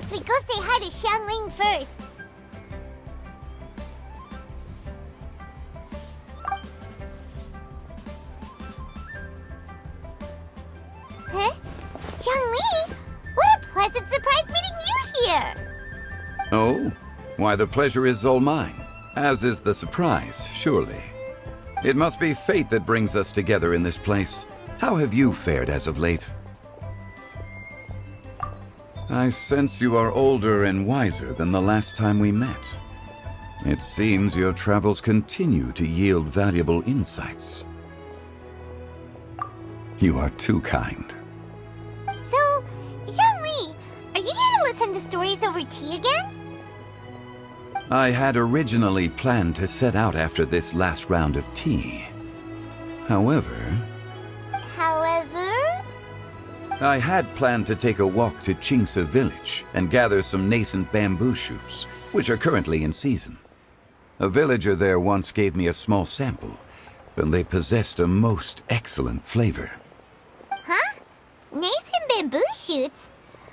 suggest we go say hi to Xiangling first. Huh? Xiangling? What a pleasant surprise meeting you here! Oh? Why, the pleasure is all mine, as is the surprise, surely. It must be fate that brings us together in this place. How have you fared as of late? I sense you are older and wiser than the last time we met. It seems your travels continue to yield valuable insights. You are too kind. So, Xiangli, are you here to listen to stories over tea again? I had originally planned to set out after this last round of tea. However, I had planned to take a walk to Qingse village and gather some nascent bamboo shoots, which are currently in season. A villager there once gave me a small sample, and they possessed a most excellent flavor. Huh? Nascent bamboo shoots?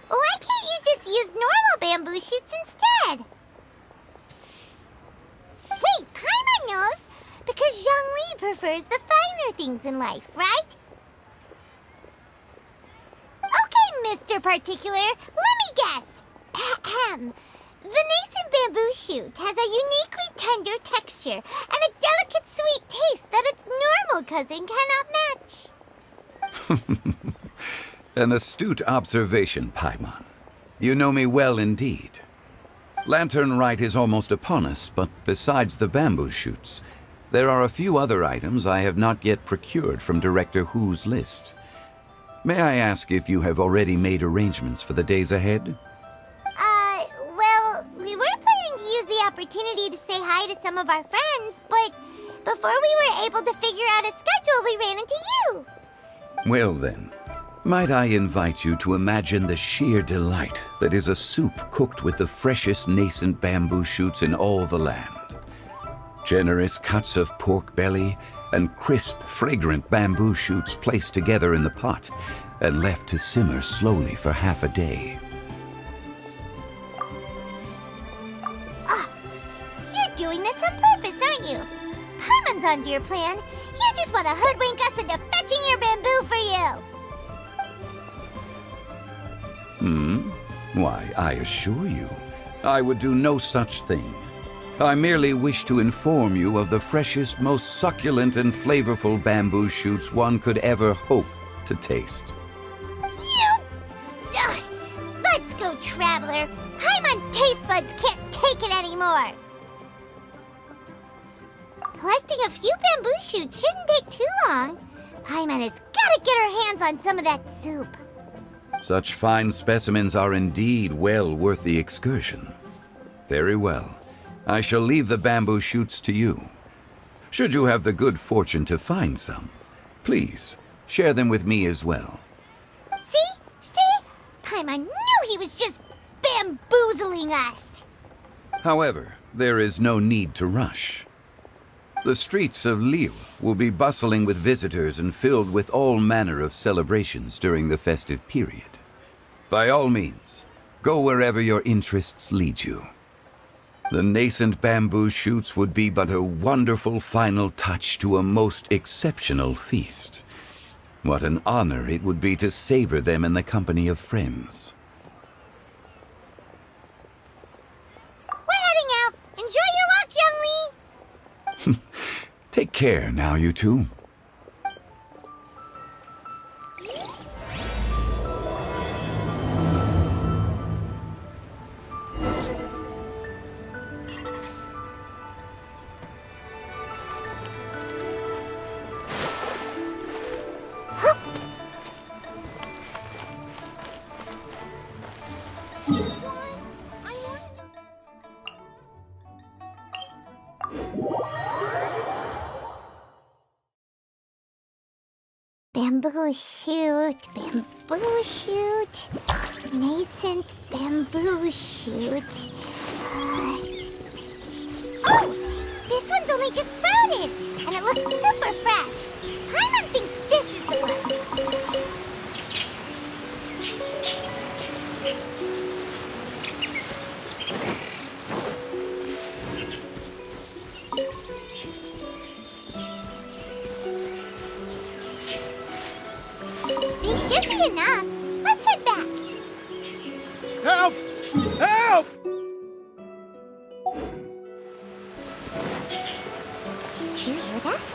Why can't you just use normal bamboo shoots instead? Wait, Paimon knows! Because Zhongli prefers the finer things in life, right? Okay, Mr. Particular, let me guess. Ahem. The nascent bamboo shoot has a uniquely tender texture and a delicate sweet taste that its normal cousin cannot match. An astute observation, Paimon. You know me well indeed. Lantern Rite is almost upon us, but besides the bamboo shoots, there are a few other items I have not yet procured from Director Hu's list. May I ask if you have already made arrangements for the days ahead? Well, we were planning to use the opportunity to say hi to some of our friends, but before we were able to figure out a schedule, we ran into you. Well then, might I invite you to imagine the sheer delight that is a soup cooked with the freshest nascent bamboo shoots in all the land. Generous cuts of pork belly and crisp, fragrant bamboo shoots placed together in the pot and left to simmer slowly for half a day. You're doing this on purpose, aren't you? Paimon's onto your plan. You just want to hoodwink us into fetching your bamboo for you. Why, I assure you, I would do no such thing. I merely wish to inform you of the freshest, most succulent and flavorful bamboo shoots one could ever hope to taste. Ugh. Let's go, Traveler. Paimon's taste buds can't take it anymore. Collecting a few bamboo shoots shouldn't take too long. Paimon has got to get her hands on some of that soup. Such fine specimens are indeed well worth the excursion. Very well. I shall leave the bamboo shoots to you. Should you have the good fortune to find some, please share them with me as well. See? Paimon knew he was just bamboozling us. However, there is no need to rush. The streets of Lille will be bustling with visitors and filled with all manner of celebrations during the festive period. By all means, go wherever your interests lead you. The nascent bamboo shoots would be but a wonderful final touch to a most exceptional feast. What an honor it would be to savor them in the company of friends. We're heading out. Enjoy your walk, Youngly. Take care now, you two. Bamboo shoot, nascent bamboo shoot. Oh! This one's only just sprouted, and it looks super fresh. Paimon thinks this is the one. be enough. Let's head back. Help! Help! Did you hear that?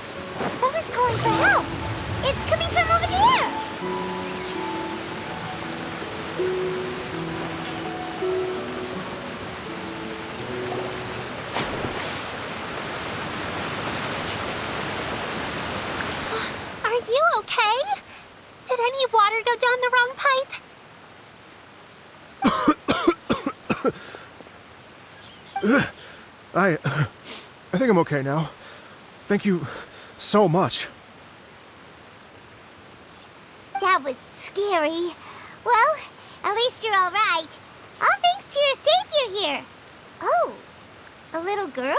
Someone's calling for help. It's coming from over there. Are you okay? Did any water go down the wrong pipe? I think I'm okay now. Thank you so much. That was scary. Well, at least you're all right. All thanks to your savior here. Oh, a little girl?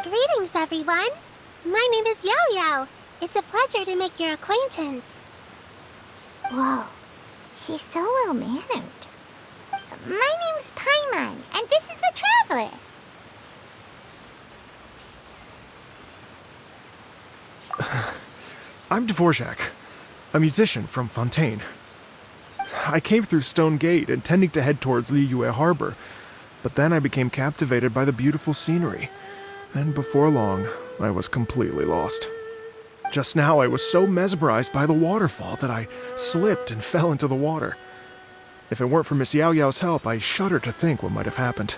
Greetings, everyone. My name is Yao Yao. It's a pleasure to make your acquaintance. Whoa, she's so well-mannered. My name's Paimon, and this is the Traveler. I'm Dvorak, a musician from Fontaine. I came through Stone Gate intending to head towards Liyue Harbor, but then I became captivated by the beautiful scenery, and before long, I was completely lost. Just now, I was so mesmerized by the waterfall that I slipped and fell into the water. If it weren't for Miss Yao Yao's help, I shudder to think what might have happened.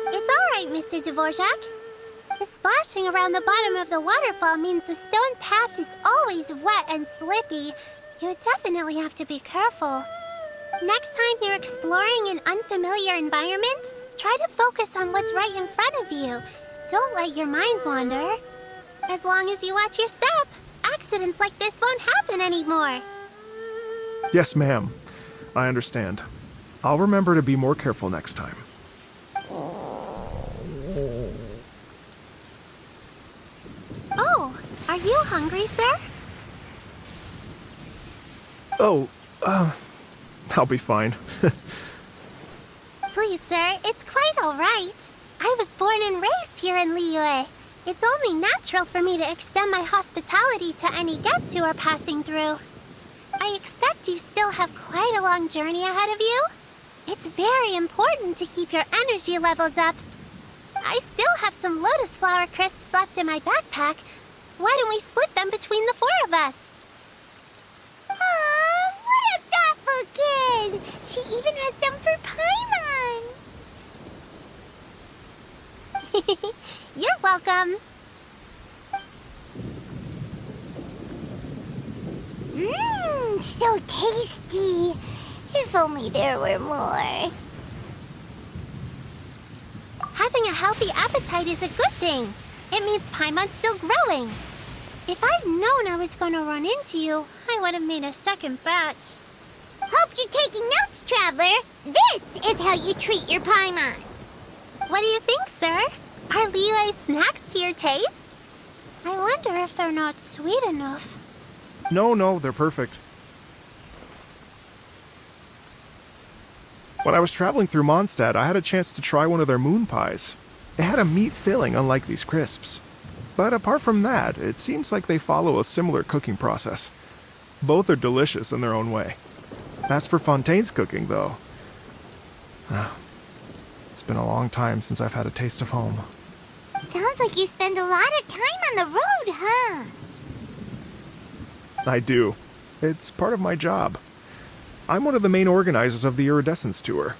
It's all right, Mr. Dvorak. The splashing around the bottom of the waterfall means the stone path is always wet and slippy. You definitely have to be careful. Next time you're exploring an unfamiliar environment, try to focus on what's right in front of you. Don't let your mind wander. As long as you watch your step, accidents like this won't happen anymore. Yes, ma'am. I understand. I'll remember to be more careful next time. Oh, are you hungry, sir? Oh, I'll be fine. Please, sir, it's quite all right. I was born and raised here in Liyue. It's only natural for me to extend my hospitality to any guests who are passing through. I expect you still have quite a long journey ahead of you. It's very important to keep your energy levels up. I still have some lotus flower crisps left in my backpack. Why don't we split them between the four of us? Aw, what a thoughtful kid! She even has some for Paimon. You're welcome. Mmm, so tasty. If only there were more. Having a healthy appetite is a good thing. It means Paimon's still growing. If I'd known I was going to run into you, I would have made a second batch. Hope you're taking notes, Traveler. This is how you treat your Paimon. What do you think, sir? Are Liyue's snacks to your taste? I wonder if they're not sweet enough. No, they're perfect. When I was traveling through Mondstadt, I had a chance to try one of their moon pies. It had a meat filling, unlike these crisps. But apart from that, it seems like they follow a similar cooking process. Both are delicious in their own way. As for Fontaine's cooking, though, it's been a long time since I've had a taste of home. Sounds like you spend a lot of time on the road, huh? I do. It's part of my job. I'm one of the main organizers of the Iridescence Tour.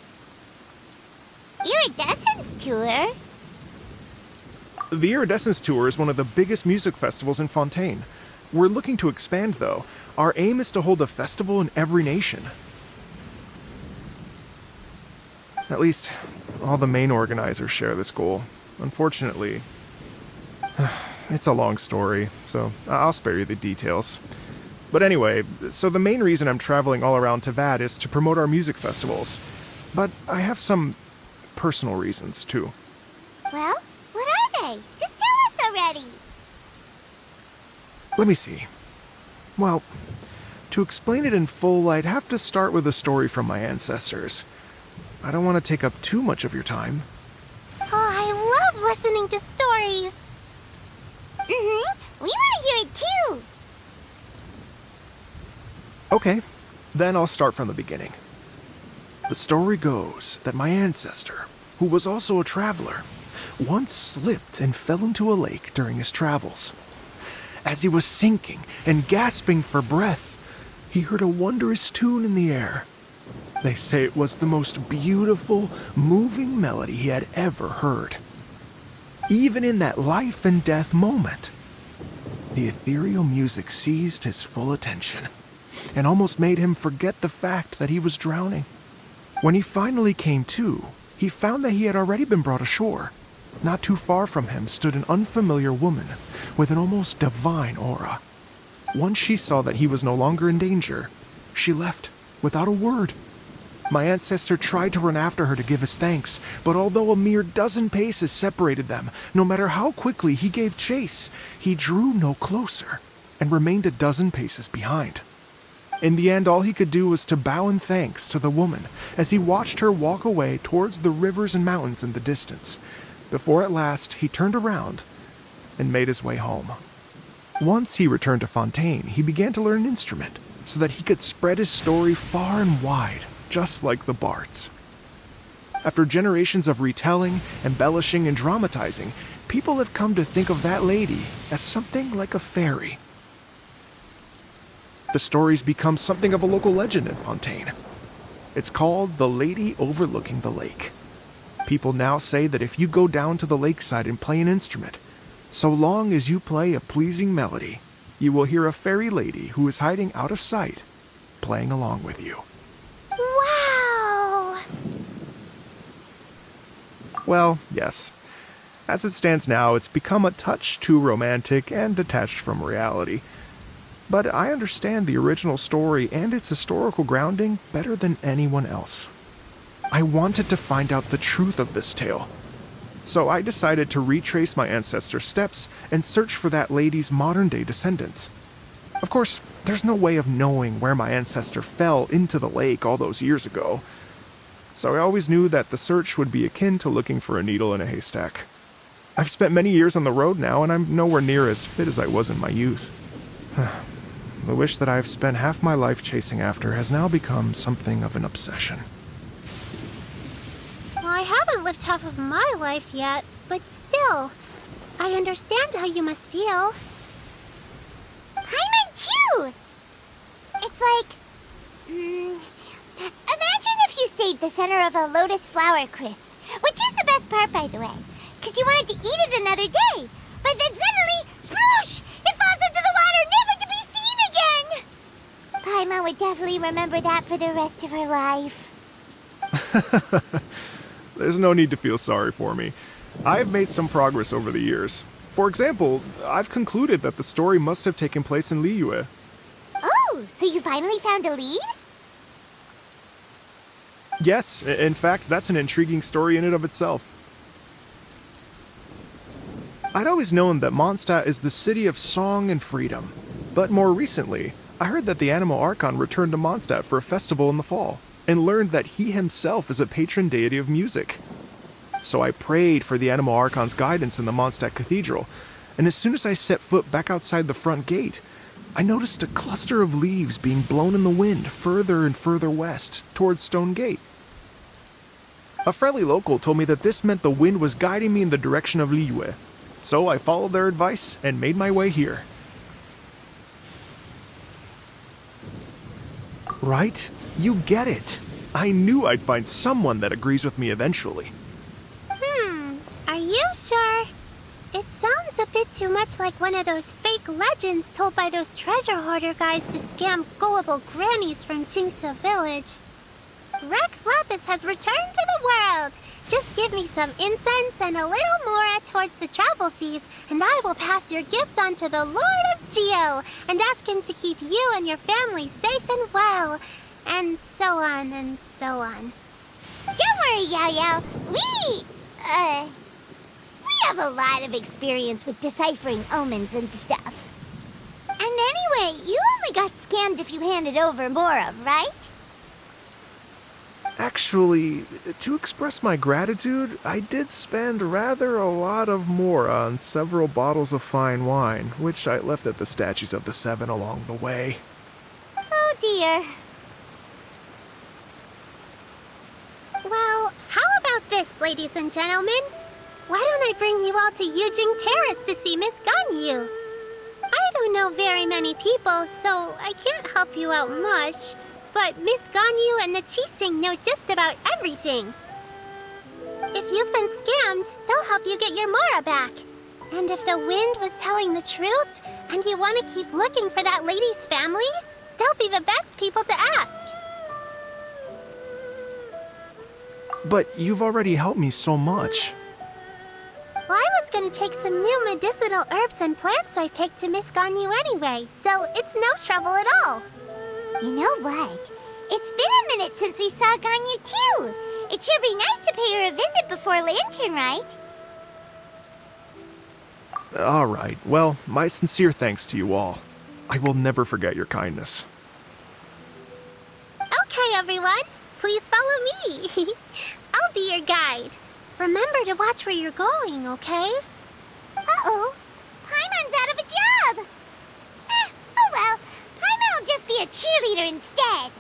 Iridescence Tour? The Iridescence Tour is one of the biggest music festivals in Fontaine. We're looking to expand, though. Our aim is to hold a festival in every nation. At least, all the main organizers share this goal. Unfortunately, it's a long story, so I'll spare you the details. But anyway, so the main reason I'm traveling all around Tavad is to promote our music festivals. But I have some personal reasons, too. Well, what are they? Just tell us already. Let me see. Well, to explain it in full, I'd have to start with a story from my ancestors. I don't want to take up too much of your time. Oh, I love listening to stories. We want to hear it too. Okay, Then I'll start from the beginning. The story goes that my ancestor, who was also a traveler, once slipped and fell into a lake during his travels. As he was sinking and gasping for breath, he heard a wondrous tune in the air. They say it was the most beautiful, moving melody he had ever heard. Even in that life and death moment, the ethereal music seized his full attention and almost made him forget the fact that he was drowning. When he finally came to, he found that he had already been brought ashore. Not too far from him stood an unfamiliar woman with an almost divine aura. Once she saw that he was no longer in danger, she left without a word. My ancestor tried to run after her to give his thanks, but although a mere dozen paces separated them, no matter how quickly he gave chase, he drew no closer and remained a dozen paces behind. In the end, all he could do was to bow in thanks to the woman as he watched her walk away towards the rivers and mountains in the distance, before at last he turned around and made his way home. Once he returned to Fontaine, he began to learn an instrument so that he could spread his story far and wide, just like the bards. After generations of retelling, embellishing, and dramatizing, people have come to think of that lady as something like a fairy. The story's become something of a local legend in Fontaine. It's called The Lady Overlooking the Lake. People now say that if you go down to the lakeside and play an instrument, so long as you play a pleasing melody, you will hear a fairy lady who is hiding out of sight, playing along with you. Wow! Well, yes. As it stands now, it's become a touch too romantic and detached from reality. But I understand the original story and its historical grounding better than anyone else. I wanted to find out the truth of this tale. So I decided to retrace my ancestors' steps and search for that lady's modern-day descendants. Of course, there's no way of knowing where my ancestor fell into the lake all those years ago. So I always knew that the search would be akin to looking for a needle in a haystack. I've spent many years on the road now, and I'm nowhere near as fit as I was in my youth. The wish that I've spent half my life chasing after has now become something of an obsession. Well, I haven't lived half of my life yet, but still, I understand how you must feel. Paimon too! It's like... imagine if you saved the center of a lotus flower crisp, which is the best part, by the way, because you wanted to eat it another day, but then suddenly, sploosh! It falls into the water, never to be seen again! Paimon would definitely remember that for the rest of her life. There's no need to feel sorry for me. I've made some progress over the years. For example, I've concluded that the story must have taken place in Liyue. Oh, so you finally found a lead? Yes, in fact, that's an intriguing story in and of itself. I'd always known that Mondstadt is the city of song and freedom, but more recently, I heard that the Animal Archon returned to Mondstadt for a festival in the fall, and learned that he himself is a patron deity of music. So I prayed for the Animal Archon's guidance in the Mondstadt Cathedral, and as soon as I set foot back outside the front gate, I noticed a cluster of leaves being blown in the wind further and further west, towards Stone Gate. A friendly local told me that this meant the wind was guiding me in the direction of Liyue, so I followed their advice and made my way here. Right? You get it. I knew I'd find someone that agrees with me eventually. Are you sure? It sounds a bit too much like one of those fake legends told by those treasure hoarder guys to scam gullible grannies from Chingsa Village. Rex Lapis has returned to the world. Just give me some incense and a little more towards the travel fees, and I will pass your gift on to the Lord of Geo and ask him to keep you and your family safe and well. And so on and so on. Don't worry, Yao Yao. We have a lot of experience with deciphering omens and stuff. And anyway, you only got scammed if you handed over Mora, right? Actually, to express my gratitude, I did spend rather a lot of Mora on several bottles of fine wine, which I left at the statues of the Seven along the way. Oh dear. ladies and gentlemen. Why don't I bring you all to Yujing Terrace to see Miss Ganyu? I don't know very many people, so I can't help you out much. But Miss Ganyu and the Chising know just about everything. If you've been scammed, they'll help you get your Mora back. And if the wind was telling the truth, and you want to keep looking for that lady's family, they'll be the best people to ask. But you've already helped me so much. Well, I was gonna take some new medicinal herbs and plants I picked to Miss Ganyu anyway, so it's no trouble at all. You know what? It's been a minute since we saw Ganyu too. It should be nice to pay her a visit before Lantern, right? All right. Well, my sincere thanks to you all. I will never forget your kindness. Okay, everyone. Please follow me. I'll be your guide. Remember to watch where you're going, okay? Uh-oh. Paimon's out of a job. Oh well. Paimon will just be a cheerleader instead.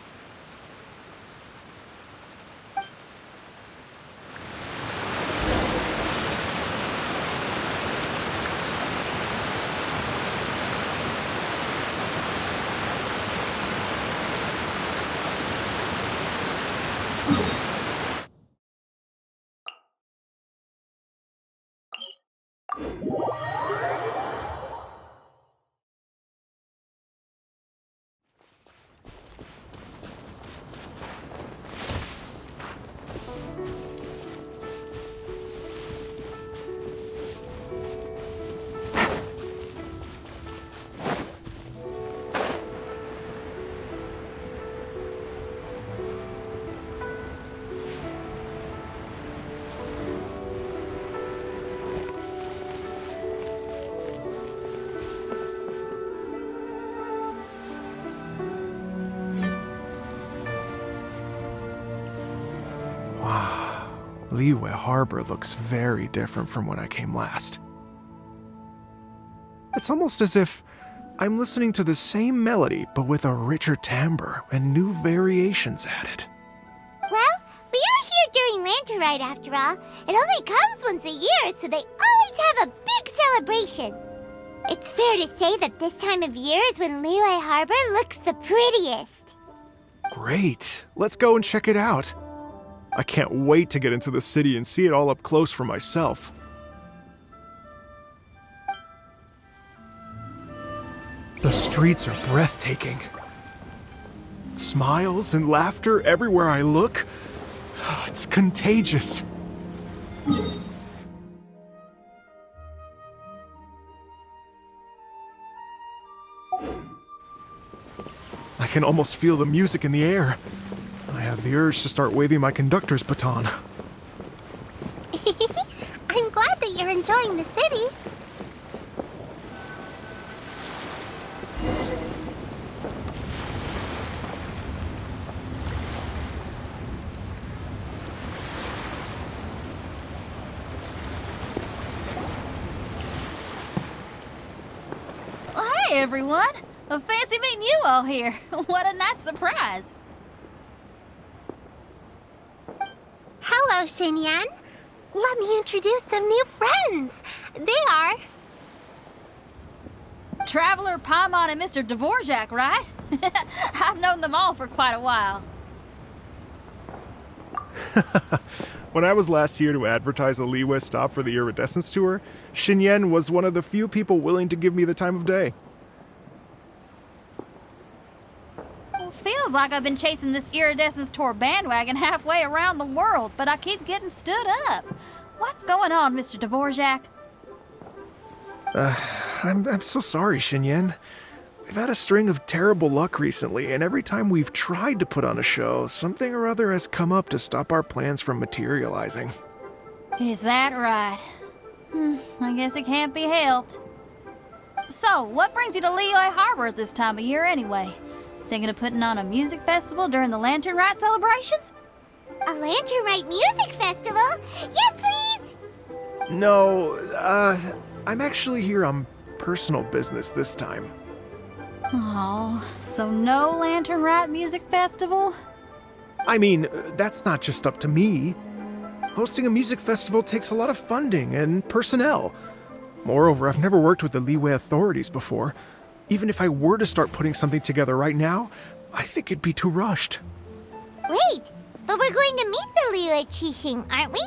Liyue Harbor looks very different from when I came last. It's almost as if I'm listening to the same melody, but with a richer timbre and new variations added. Well, we are here during Lantern Rite after all. It only comes once a year, so they always have a big celebration. It's fair to say that this time of year is when Liyue Harbor looks the prettiest. Great. Let's go and check it out. I can't wait to get into the city and see it all up close for myself. The streets are breathtaking. Smiles and laughter everywhere I look. It's contagious. I can almost feel the music in the air. I have the urge to start waving my conductor's baton. I'm glad that you're enjoying the city. Hey, everyone! Fancy meeting you all here. What a nice surprise. Hello, Xinyan. Let me introduce some new friends. They are... Traveler, Paimon, and Mr. Dvorak, right? I've known them all for quite a while. When I was last here to advertise a Liyue stop for the Iridescence Tour, Xinyan was one of the few people willing to give me the time of day. Well, feels like I've been chasing this Iridescence Tour bandwagon halfway around the world, but I keep getting stood up. What's going on, Mr. Dvorak? I'm so sorry, Xinyan. We've had a string of terrible luck recently, and every time we've tried to put on a show, something or other has come up to stop our plans from materializing. Is that right? I guess it can't be helped. So, what brings you to Liyue Harbor at this time of year anyway? Thinking of putting on a music festival during the Lantern Rite celebrations? A Lantern Rite music festival? Yes, please! No, I'm actually here on personal business this time. Oh, so no Lantern Rite music festival? I mean, that's not just up to me. hosting a music festival takes a lot of funding and personnel. Moreover, I've never worked with the Liyue authorities before. Even if I were to start putting something together right now, I think it'd be too rushed. Wait, but we're going to meet the Liyue Qixing, aren't we?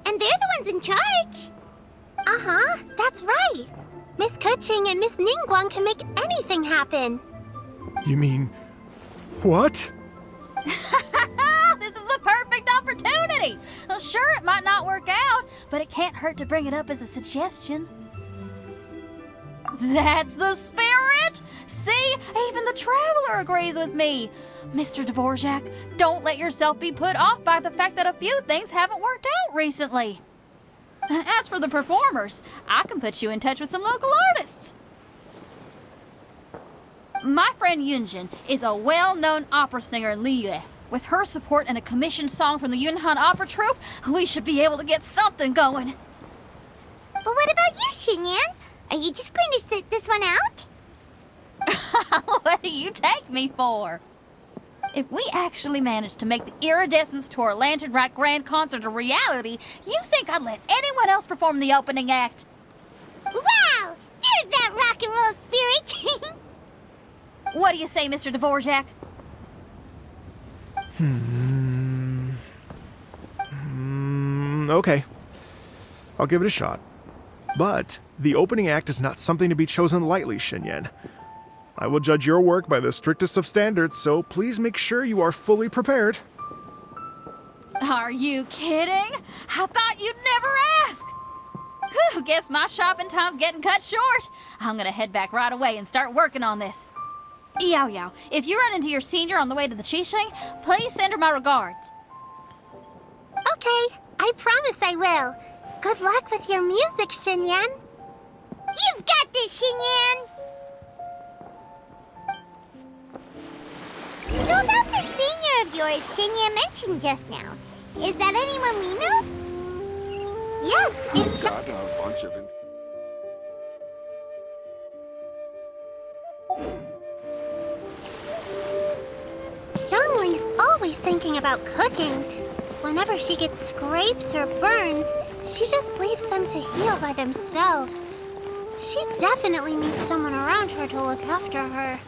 And they're the ones in charge. Uh-huh, that's right. Miss Keqing and Miss Ningguang can make anything happen. You mean... what? This is the perfect opportunity! Well, sure, it might not work out, but it can't hurt to bring it up as a suggestion. That's the spirit! See? Even the Traveler agrees with me. Mr. Dvorak, don't let yourself be put off by the fact that a few things haven't worked out recently. As for the performers, I can put you in touch with some local artists. My friend Yunjin is a well-known opera singer in Liyue. With her support and a commissioned song from the Yunhan Opera Troupe, we should be able to get something going. But what about you, Xinyan? Are you just going to sit this one out? What do you take me for? If we actually managed to make the Iridescence Tour Lantern Right Grand Concert a reality, you think I'd let anyone else perform the opening act? Wow! There's that rock and roll spirit! What do you say, Mr. Dvorak? Okay. I'll give it a shot. But the opening act is not something to be chosen lightly, Xinyan. I will judge your work by the strictest of standards, so please make sure you are fully prepared. Are you kidding? I thought you'd never ask. Whew, guess my shopping time's getting cut short. I'm gonna head back right away and start working on this. Yao Yao, if you run into your senior on the way to the Qixing, please send her my regards. Okay, I promise I will. Good luck with your music, Xinyan. You've got this, Xinyan! So about the senior of yours Xinyan mentioned just now, is that anyone we know? Yes, it's Got a bunch of Xiangling's always thinking about cooking. Whenever she gets scrapes or burns, she just leaves them to heal by themselves. She definitely needs someone around her to look after her.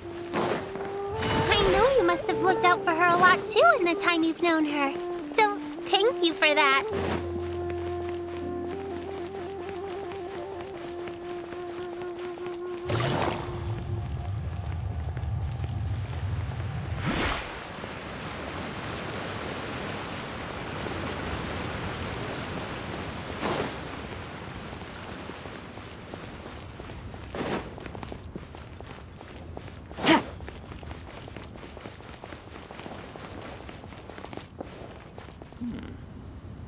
I know you must have looked out for her a lot too in the time you've known her. So, thank you for that.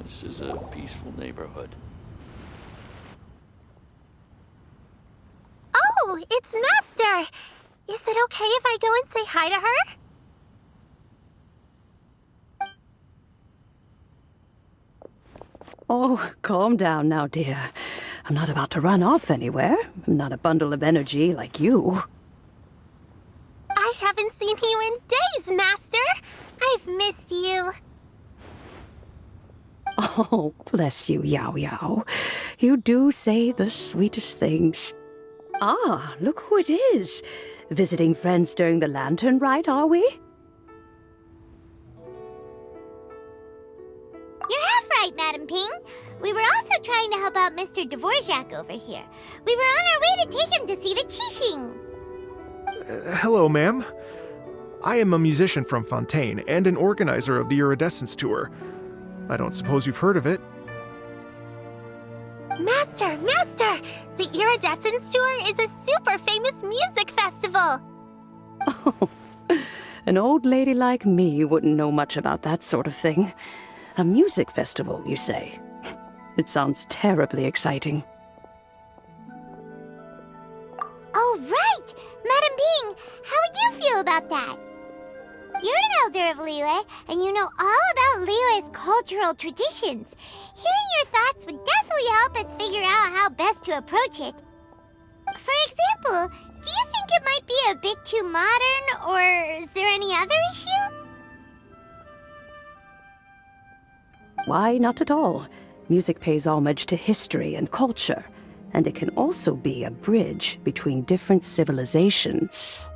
This is a peaceful neighborhood. Oh, it's Master! Is it okay if I go and say hi to her? Oh, calm down now, dear. I'm not about to run off anywhere. I'm not a bundle of energy like you. I haven't seen you in days, Master! I've missed you. Oh, bless you, Yao Yao. You do say the sweetest things. Ah, look who it is. Visiting friends during the lantern ride, are we? You're half right, Madam Ping. We were also trying to help out Mr. Dvorak over here. We were on our way to take him to see the Qixing. Hello, ma'am. I am a musician from Fontaine and an organizer of the Iridescence Tour. I don't suppose you've heard of it. Master! The Iridescence Tour is a super famous music festival! Oh, an old lady like me wouldn't know much about that sort of thing. A music festival, you say? It sounds terribly exciting. Oh, right! Madam Ping, how would you feel about that? You're an elder of Liyue, and you know all about Liyue's cultural traditions. Hearing your thoughts would definitely help us figure out how best to approach it. For example, do you think it might be a bit too modern, or is there any other issue? Why, not at all. Music pays homage to history and culture, and it can also be a bridge between different civilizations.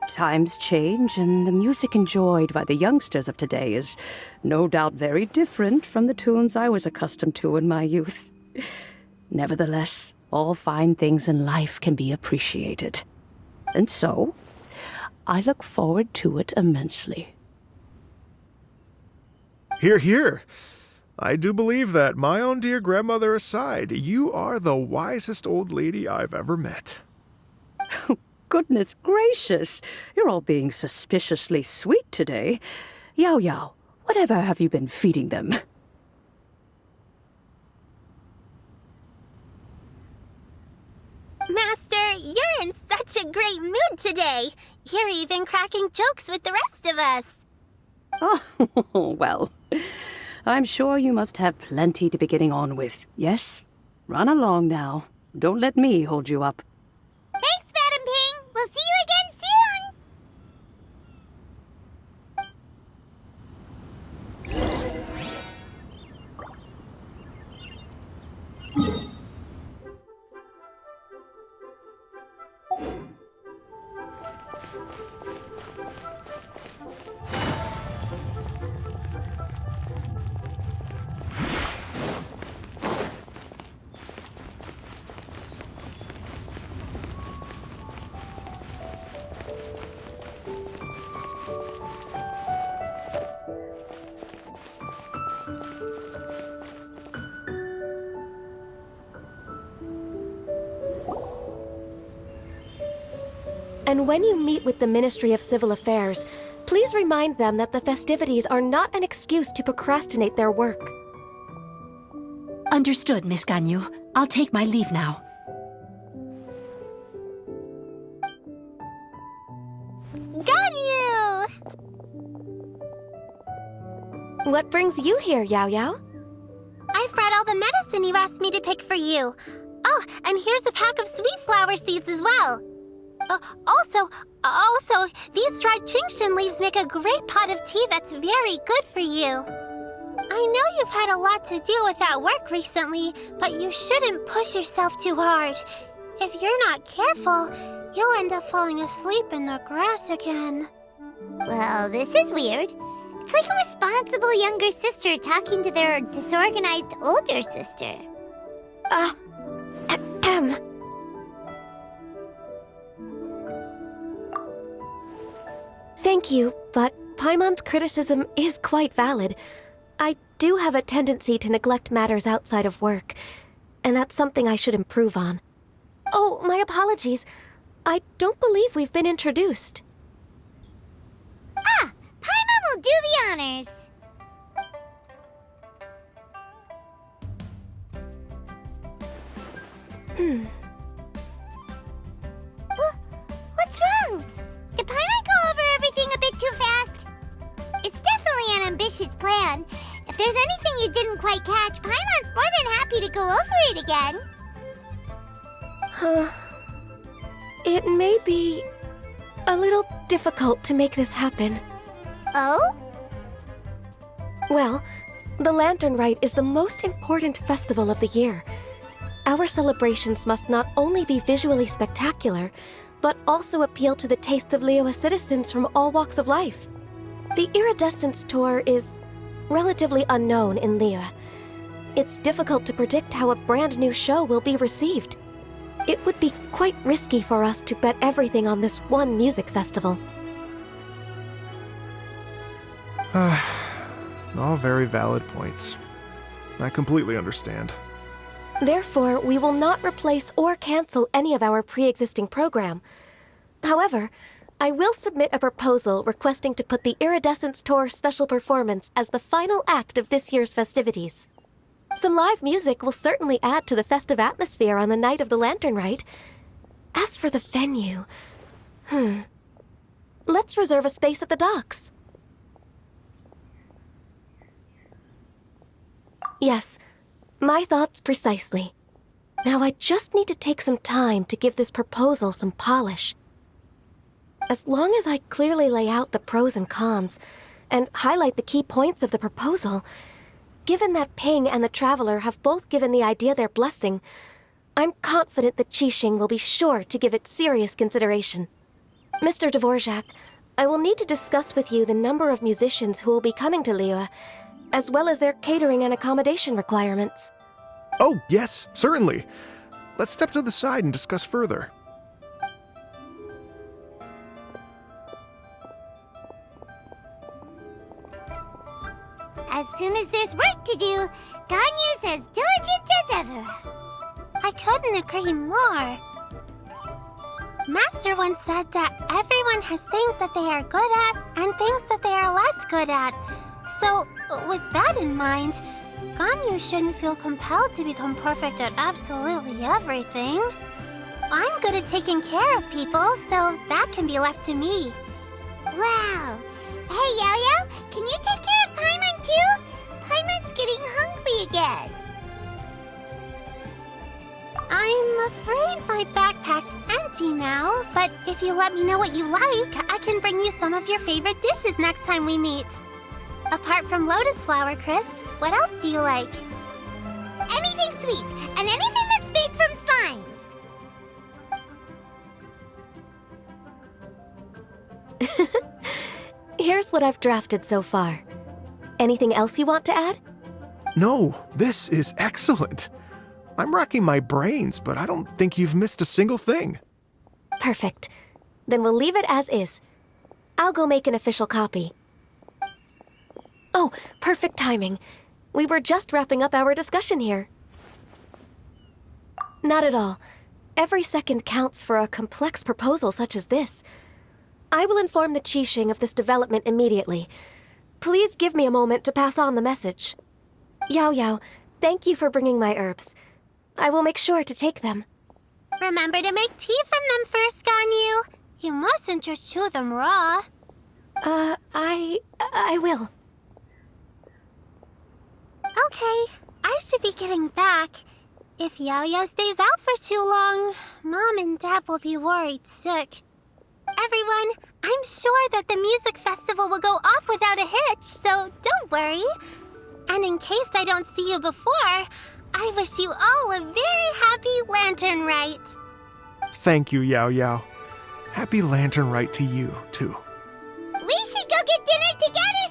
Times change, and the music enjoyed by the youngsters of today is no doubt very different from the tunes I was accustomed to in my youth. Nevertheless, all fine things in life can be appreciated. And so, I look forward to it immensely. Hear, hear. I do believe that, my own dear grandmother aside, you are the wisest old lady I've ever met. Goodness gracious, you're all being suspiciously sweet today. Yao Yao, whatever have you been feeding them? Master, you're in such a great mood today. You're even cracking jokes with the rest of us. Oh, well, I'm sure you must have plenty to be getting on with. Yes? Run along now. Don't let me hold you up. Thanks, Madam Ping. We'll see you again soon. And when you meet with the Ministry of Civil Affairs, please remind them that the festivities are not an excuse to procrastinate their work. Understood, Miss Ganyu. I'll take my leave now. Ganyu! What brings you here, Yao Yao? I've brought all the medicine you asked me to pick for you. Oh, and here's a pack of sweet flower seeds as well. Also, these dried Chingshin leaves make a great pot of tea that's very good for you. I know you've had a lot to deal with at work recently, but you shouldn't push yourself too hard. If you're not careful, you'll end up falling asleep in the grass again. Well, this is weird. It's like a responsible younger sister talking to their disorganized older sister. Thank you, but Paimon's criticism is quite valid. I do have a tendency to neglect matters outside of work, and that's something I should improve on. Oh, my apologies. I don't believe we've been introduced. Ah, Paimon will do the honors. What's wrong? Did Paimon go over everything a bit too fast? It's definitely an ambitious plan. If there's anything you didn't quite catch, Paimon's more than happy to go over it again. It may be a little difficult to make this happen. Oh? Well, the Lantern Rite is the most important festival of the year. Our celebrations must not only be visually spectacular, but also appeal to the tastes of Liyue citizens from all walks of life. The Iridescence Tour is relatively unknown in Liyue. It's difficult to predict how a brand new show will be received. It would be quite risky for us to bet everything on this one music festival. All very valid points. I completely understand. Therefore, we will not replace or cancel any of our pre-existing program. However, I will submit a proposal requesting to put the Iridescence Tour special performance as the final act of this year's festivities. Some live music will certainly add to the festive atmosphere on the night of the Lantern Rite. As for the venue, let's reserve a space at the docks. Yes, my thoughts precisely. Now I just need to take some time to give this proposal some polish. As long as I clearly lay out the pros and cons, and highlight the key points of the proposal. Given that Ping and the Traveler have both given the idea their blessing, I'm confident that Qixing will be sure to give it serious consideration. Mr. Dvorak, I will need to discuss with you the number of musicians who will be coming to Liyue, as well as their catering and accommodation requirements. Oh, yes, certainly. Let's step to the side and discuss further. As soon as there's work to do, Ganyu's as diligent as ever. I couldn't agree more. Master once said that everyone has things that they are good at and things that they are less good at. So, with that in mind, Ganyu shouldn't feel compelled to become perfect at absolutely everything. I'm good at taking care of people, so that can be left to me. Wow. Hey, Yo-Yo, can you take care of Paimon too? Paimon's getting hungry again. I'm afraid my backpack's empty now, but if you let me know what you like, I can bring you some of your favorite dishes next time we meet. Apart from lotus flower crisps, what else do you like? Anything sweet, and anything that's made from slimes. Here's what I've drafted so far. Anything else you want to add? No, this is excellent. I'm racking my brains, but I don't think you've missed a single thing. Perfect. Then we'll leave it as is. I'll go make an official copy. Oh, perfect timing. We were just wrapping up our discussion here. Not at all. Every second counts for a complex proposal such as this. I will inform the Qixing of this development immediately. Please give me a moment to pass on the message. Yao Yao, thank you for bringing my herbs. I will make sure to take them. Remember to make tea from them first, Ganyu. You mustn't just chew them raw. I will. Okay, I should be getting back. If Yao-Yao stays out for too long, Mom and Dad will be worried sick. Everyone, I'm sure that the music festival will go off without a hitch, so don't worry. And in case I don't see you before, I wish you all a very happy Lantern Rite. Thank you, Yao Yao. Happy Lantern Rite to you, too. We should go get dinner together